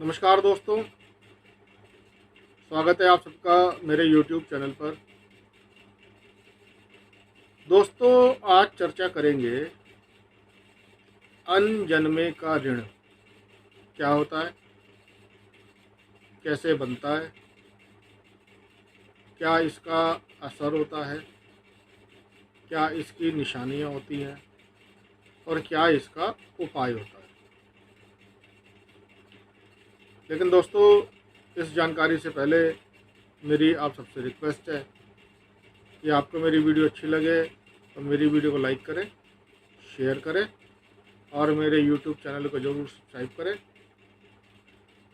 नमस्कार दोस्तों, स्वागत है आप सबका मेरे YouTube चैनल पर। दोस्तों, आज चर्चा करेंगे अनजन्मे का ऋण क्या होता है, कैसे बनता है, क्या इसका असर होता है, क्या इसकी निशानियां होती हैं और क्या इसका उपाय होता है। लेकिन दोस्तों, इस जानकारी से पहले मेरी आप सबसे रिक्वेस्ट है कि आपको मेरी वीडियो अच्छी लगे तो मेरी वीडियो को लाइक करें, शेयर करें और मेरे YouTube चैनल को ज़रूर सब्सक्राइब करें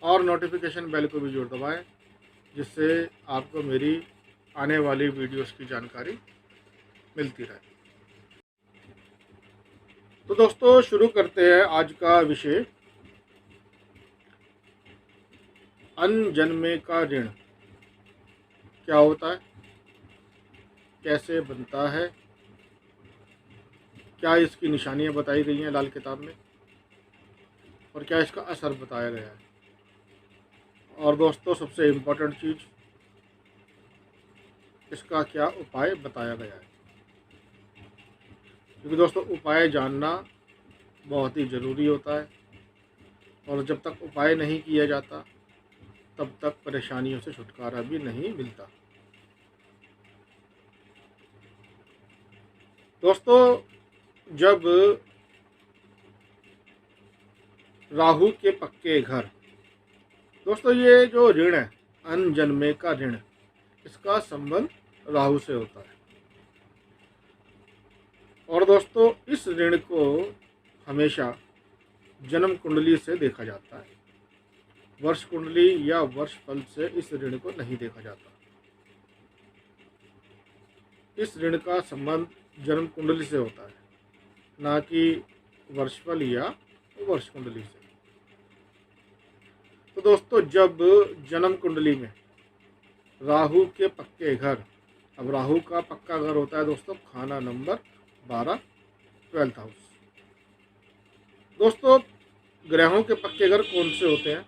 और नोटिफिकेशन बेल को भी ज़रूर दबाएं, जिससे आपको मेरी आने वाली वीडियोस की जानकारी मिलती रहे। तो दोस्तों, शुरू करते हैं आज का विषय, अनजन्मे का ऋण क्या होता है, कैसे बनता है, क्या इसकी निशानियां बताई गई हैं लाल किताब में और क्या इसका असर बताया गया है। और दोस्तों, सबसे इम्पोर्टेंट चीज़, इसका क्या उपाय बताया गया है, क्योंकि दोस्तों उपाय जानना बहुत ही ज़रूरी होता है और जब तक उपाय नहीं किया जाता तब तक परेशानियों से छुटकारा भी नहीं मिलता। दोस्तों, जब राहु के पक्के घर, दोस्तों ये जो ऋण है, अनजन्मे का ऋण, इसका संबंध राहु से होता है। और दोस्तों, इस ऋण को हमेशा जन्म कुंडली से देखा जाता है, वर्ष कुंडली या वर्ष फल से इस ऋण को नहीं देखा जाता। इस ऋण का संबंध जन्म कुंडली से होता है, ना कि वर्षफल या वर्ष कुंडली से। तो दोस्तों, जब जन्म कुंडली में राहु के पक्के घर, अब राहु का पक्का घर होता है दोस्तों खाना नंबर 12, 12th हाउस। दोस्तों, ग्रहों के पक्के घर कौन से होते हैं,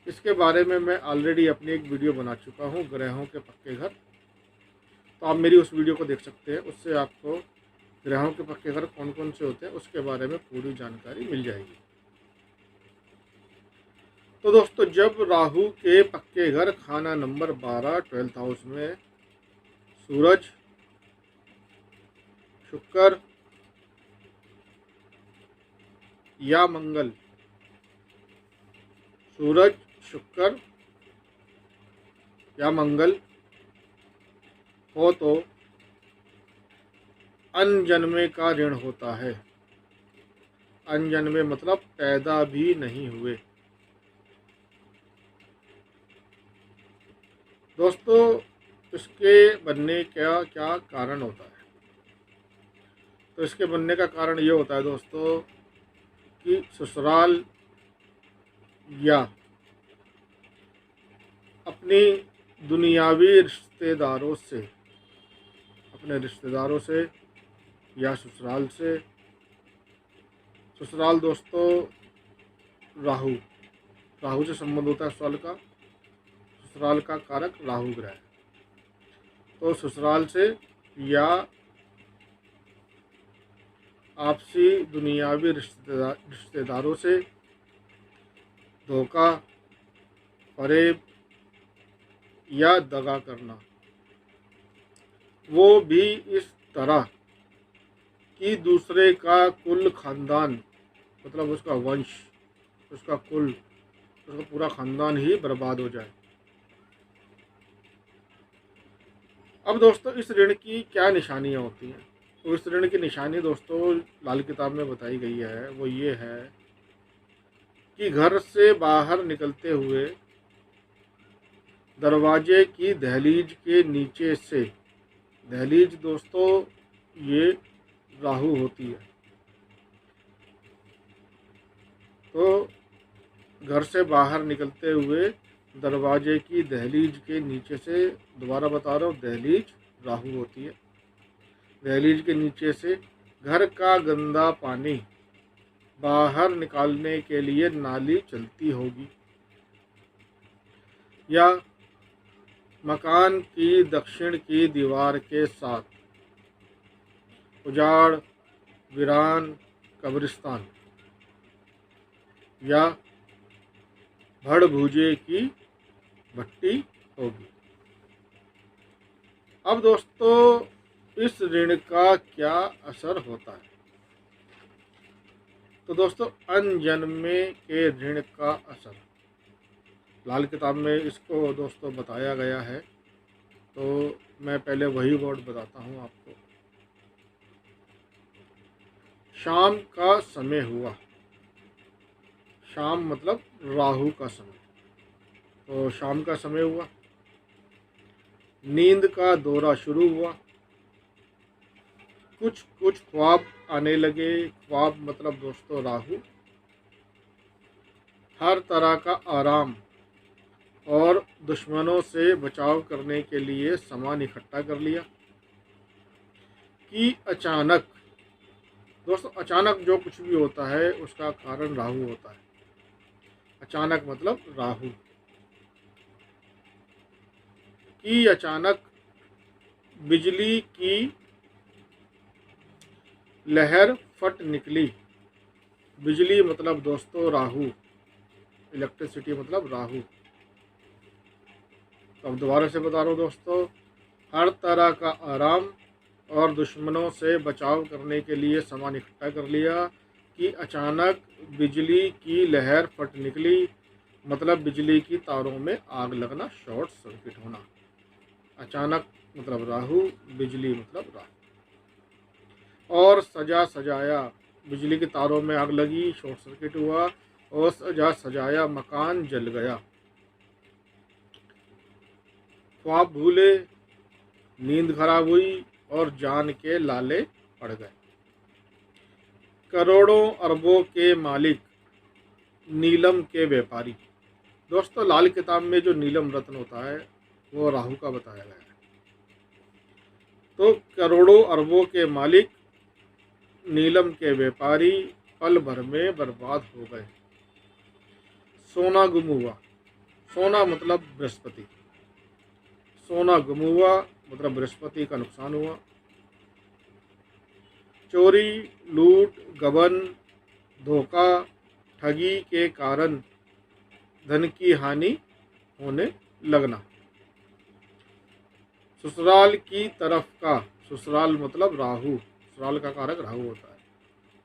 इसके बारे में मैं ऑलरेडी अपनी एक वीडियो बना चुका हूँ, ग्रहों के पक्के घर। तो आप मेरी उस वीडियो को देख सकते हैं, उससे आपको ग्रहों के पक्के घर कौन कौन से होते हैं उसके बारे में पूरी जानकारी मिल जाएगी। तो दोस्तों, जब राहु के पक्के घर खाना नंबर 12, 12th हाउस में सूरज, शुक्र या मंगल, सूरज, शुक्र या मंगल हो तो अनजन्मे का ऋण होता है। अनजन्मे मतलब पैदा भी नहीं हुए। दोस्तों, इसके बनने का क्या कारण होता है? तो इसके बनने का कारण ये होता है दोस्तों कि ससुराल या अपनी दुनियावी रिश्तेदारों से, अपने रिश्तेदारों से या ससुराल से। ससुराल दोस्तों राहु, राहु से संबंध होता है ससुराल का। ससुराल का कारक राहु ग्रह। तो ससुराल से या आपसी दुनियावी रिश्तेदारों से धोखा, फरेब या दगा करना, वो भी इस तरह कि दूसरे का कुल खानदान, मतलब उसका वंश, उसका कुल, उसका पूरा खानदान ही बर्बाद हो जाए। अब दोस्तों, इस ऋण की क्या निशानियां होती हैं? तो इस ऋण की निशानी दोस्तों लाल किताब में बताई गई है, वो ये है कि घर से बाहर निकलते हुए दरवाजे की दहलीज के नीचे से, दहलीज दोस्तों ये राहु होती है। तो घर से बाहर निकलते हुए दरवाजे की दहलीज के नीचे से, दोबारा बता रहा हूँ, दहलीज राहु होती है। दहलीज के नीचे से घर का गंदा पानी बाहर निकालने के लिए नाली चलती होगी। या मकान की दक्षिण की दीवार के साथ, उजाड़, वीरान कब्रिस्तान, या भड़भूजे की भट्टी होगी। अब दोस्तों, इस ऋण का क्या असर होता है? तो दोस्तों, अनजन्मे के ऋण का असर लाल किताब में इसको दोस्तों बताया गया है। तो मैं पहले वही वर्ड बताता हूँ आपको। शाम का समय हुआ, शाम मतलब राहु का समय, तो शाम का समय हुआ। नींद का दौरा शुरू हुआ, कुछ कुछ ख्वाब आने लगे। ख्वाब मतलब दोस्तों राहु। हर तरह का आराम और दुश्मनों से बचाव करने के लिए सामान इकट्ठा कर लिया। कि अचानक, दोस्तों अचानक जो कुछ भी होता है उसका कारण राहु होता है। अचानक मतलब राहु। कि अचानक बिजली की लहर फट निकली। बिजली मतलब दोस्तों राहु, इलेक्ट्रिसिटी मतलब राहु। तो अब दोबारा से बता रहा हूँ दोस्तों, हर तरह का आराम और दुश्मनों से बचाव करने के लिए सामान इकट्ठा कर लिया। कि अचानक बिजली की लहर फट निकली, मतलब बिजली की तारों में आग लगना, शॉर्ट सर्किट होना। अचानक मतलब राहु, बिजली मतलब राहु। और सजा सजाया, बिजली की तारों में आग लगी, शॉर्ट सर्किट हुआ, और सजा सजाया मकान जल गया। ख्वाब भूले, नींद खराब हुई और जान के लाले पड़ गए। करोड़ों अरबों के मालिक, नीलम के व्यापारी। दोस्तों लाल किताब में जो नीलम रत्न होता है वो राहु का बताया गया है। तो करोड़ों अरबों के मालिक, नीलम के व्यापारी पल भर में बर्बाद हो गए। सोना गुम हुआ, सोना मतलब बृहस्पति। सोना गुम हुआ मतलब बृहस्पति का नुकसान हुआ। चोरी, लूट, गबन, धोखा, ठगी के कारण धन की हानि होने लगना। ससुराल की तरफ का, ससुराल मतलब राहु, ससुराल का कारक राहु होता है।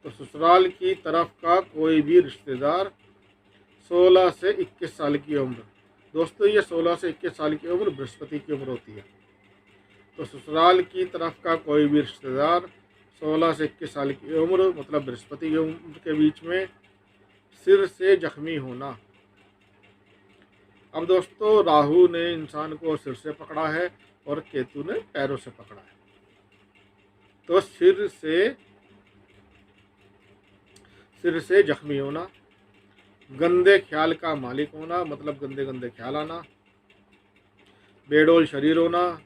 तो ससुराल की तरफ का कोई भी रिश्तेदार 16 से 21 साल की उम्र, दोस्तों ये 16 से 21 साल की उम्र बृहस्पति की उम्र होती है। तो ससुराल की तरफ का कोई भी रिश्तेदार 16 से 21 साल की उम्र मतलब बृहस्पति की उम्र के बीच में सिर से जख्मी होना। अब दोस्तों राहु ने इंसान को सिर से पकड़ा है और केतु ने पैरों से पकड़ा है। तो सिर से जख्मी होना, गंदे ख्याल का मालिक होना मतलब गंदे गंदे ख्याल आना, बेडौल शरीर होना,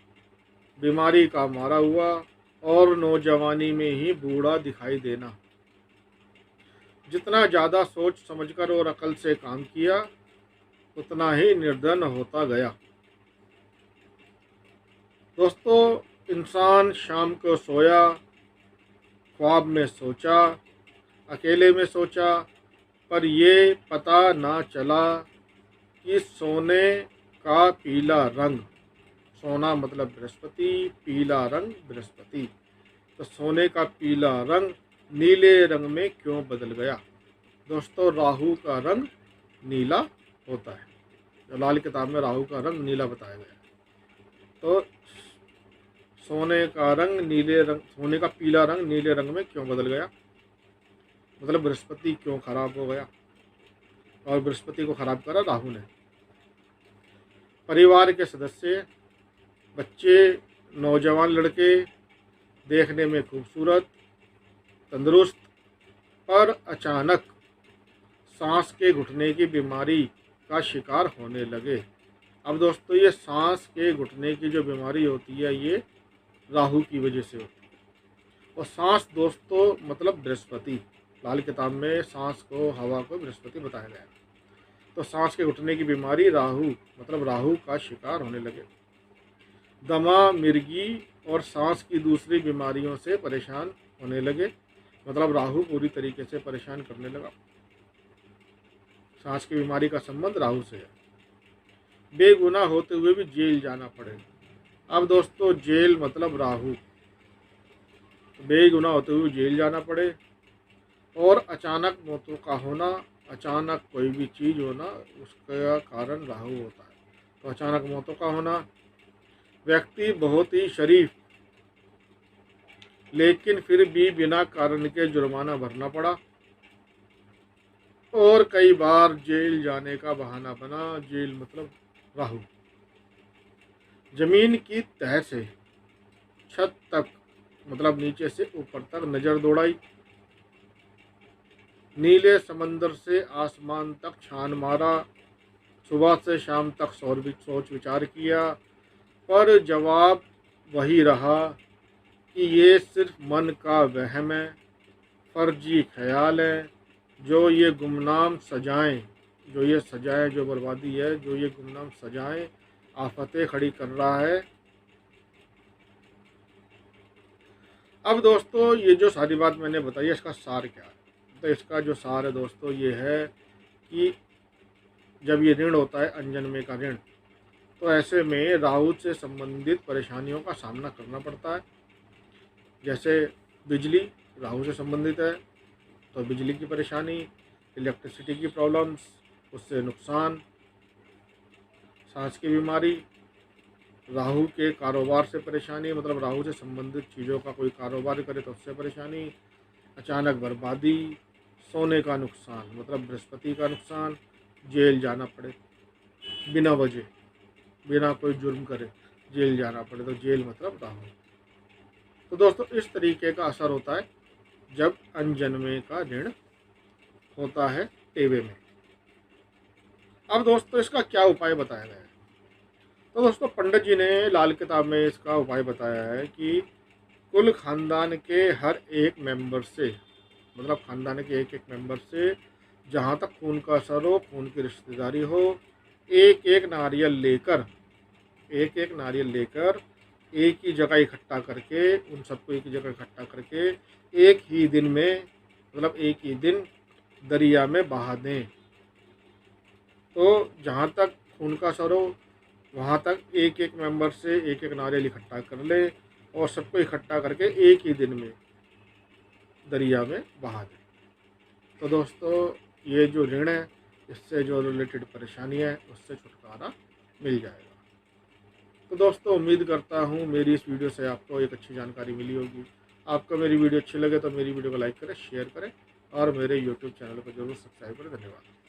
बीमारी का मारा हुआ और नौजवानी में ही बूढ़ा दिखाई देना। जितना ज़्यादा सोच समझकर और अकल से काम किया उतना ही निर्धन होता गया। दोस्तों इंसान शाम को सोया, ख्वाब में सोचा, अकेले में सोचा, पर ये पता ना चला कि सोने का पीला रंग, सोना मतलब बृहस्पति, पीला रंग बृहस्पति, तो सोने का पीला रंग नीले रंग में क्यों बदल गया। दोस्तों राहु का रंग नीला होता है। तो लाल किताब में राहु का रंग नीला बताया गया है। तो सोने का रंग नीले रंग, सोने का पीला रंग नीले रंग में क्यों बदल गया, मतलब बृहस्पति क्यों खराब हो गया। और बृहस्पति को खराब करा राहु ने। परिवार के सदस्य, बच्चे, नौजवान लड़के देखने में खूबसूरत, तंदुरुस्त, पर अचानक सांस के घुटने की बीमारी का शिकार होने लगे। अब दोस्तों ये सांस के घुटने की जो बीमारी होती है ये राहु की वजह से होती है। और सांस दोस्तों मतलब बृहस्पति, लाल किताब में सांस को, हवा को बृहस्पति बताया गया है। तो सांस के घुटने की बीमारी राहु मतलब राहु का शिकार होने लगे। दमा, मिर्गी और सांस की दूसरी बीमारियों से परेशान होने लगे, मतलब राहु पूरी तरीके से परेशान करने लगा। सांस की बीमारी का संबंध राहु से है। बेगुनाह होते हुए भी जेल जाना पड़े। अब दोस्तों जेल मतलब राहु, बेगुनाह होते हुए जेल जाना पड़े। और अचानक मौतों का होना, अचानक कोई भी चीज़ होना उसका कारण राहु होता है। तो अचानक मौतों का होना, व्यक्ति बहुत ही शरीफ लेकिन फिर भी बिना कारण के जुर्माना भरना पड़ा और कई बार जेल जाने का बहाना बना। जेल मतलब राहु। जमीन की तह से छत तक मतलब नीचे से ऊपर तक नजर दौड़ाई, नीले समंदर से आसमान तक छान मारा, सुबह से शाम तक सोच विचार किया, पर जवाब वही रहा कि ये सिर्फ मन का वहम है, फर्जी ख्याल है। जो ये गुमनाम सजाएं, जो बर्बादी है, जो ये गुमनाम सजाएं आफतें खड़ी कर रहा है। अब दोस्तों ये जो सारी बात मैंने बताई है इसका सार क्या है? तो इसका जो सार है दोस्तों ये है कि जब ये ऋण होता है अनजन्मे का ऋण, तो ऐसे में राहु से संबंधित परेशानियों का सामना करना पड़ता है। जैसे बिजली राहु से संबंधित है तो बिजली की परेशानी, इलेक्ट्रिसिटी की प्रॉब्लम्स, उससे नुकसान, सांस की बीमारी, राहु के कारोबार से परेशानी मतलब राहु से संबंधित चीज़ों का कोई कारोबार करे तो उससे परेशानी, अचानक बर्बादी, सोने का नुकसान मतलब बृहस्पति का नुकसान, जेल जाना पड़े बिना वजह, बिना कोई जुर्म करे जेल जाना पड़े तो जेल मतलब राहु। तो दोस्तों इस तरीके का असर होता है जब अनजन्मे का ऋण होता है टेवे में। अब दोस्तों इसका क्या उपाय बताया गया है? तो दोस्तों पंडित जी ने लाल किताब में इसका उपाय बताया है कि कुल खानदान के हर एक मेंबर से मतलब खानदान के एक एक मेंबर से जहाँ तक खून का असर हो, खून की रिश्तेदारी हो, एक एक नारियल लेकर एक ही जगह इकट्ठा करके, उन सबको एक ही जगह इकट्ठा करके एक ही दिन में मतलब एक ही दिन दरिया में बहा दें। तो जहाँ तक खून का असर हो वहाँ तक एक एक मेंबर से एक एक नारियल इकट्ठा कर ले और सबको इकट्ठा करके एक ही दिन में दरिया में बहा दें। तो दोस्तों ये जो ऋण है इससे जो रिलेटेड परेशानी है उससे छुटकारा मिल जाएगा। तो दोस्तों उम्मीद करता हूँ मेरी इस वीडियो से आपको एक अच्छी जानकारी मिली होगी। आपको मेरी वीडियो अच्छी लगे तो मेरी वीडियो को लाइक करें, शेयर करें और मेरे यूट्यूब चैनल को जरूर सब्सक्राइब करें। धन्यवाद।